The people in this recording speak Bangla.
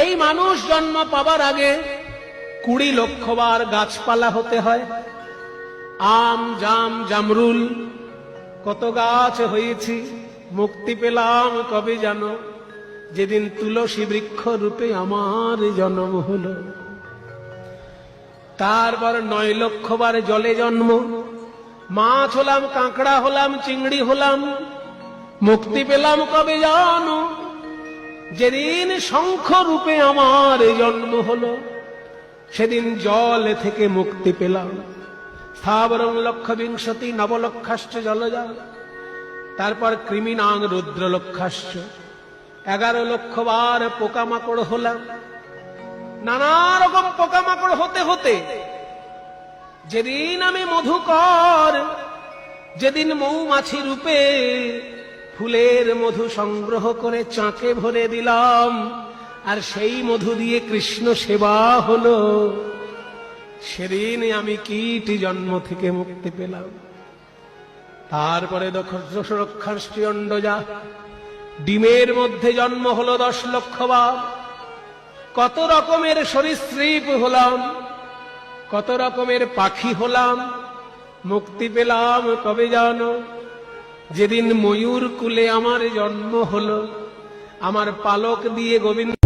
এই মানুষ জন্ম পাবার আগে 20 লক্ষ বার গাছপালা হতে হয়। আম, জাম, জামরুল কত গাছ হয়েছি, মুক্তি পেলাম কবে জানো? যেদিন তুলসী বৃক্ষ রূপে আমার জন্ম হলো। তারপর 9 লক্ষ বার জলে জন্ম, মাছ হলাম, কাঁকড়া হলাম, চিংড়ি হলাম, মুক্তি পেলাম কবে জানো? যেদিন শঙ্খ রূপে আমার জন্ম হলো, সেদিন জল থেকে মুক্তি পেলাম। স্থাবরং লক্ষ বিংশতি নবলক্ষাশ্চ জলজা। তারপর কৃমিনাং রুদ্র লক্ষাশ্চ, 11 লক্ষ বার পোকামাকড় হলাম। নানা রকম পোকামাকড় হতে হতে যেদিন আমি মধুকর, যেদিন মৌমাছি রূপে ফুলের মধু সংগ্রহ করে চাকে ভরে দিলাম, আর সেই মধু দিয়ে কৃষ্ণ সেবা হলো, সেদিন আমি কীট জন্ম থেকে মুক্তি পেলাম। তারপরে দশরক্ষাশ্চি অণ্ডজা, ডিমের মধ্যে জন্ম হলো 10 লক্ষ বার। কত রকমের সরীসৃপ হলাম, কত রকমের পাখি হলাম, মুক্তি পেলাম কবে জানো? যেদিন ময়ূর কুলে আমার জন্ম হলো, আমার পালক দিয়ে গোবিন্দ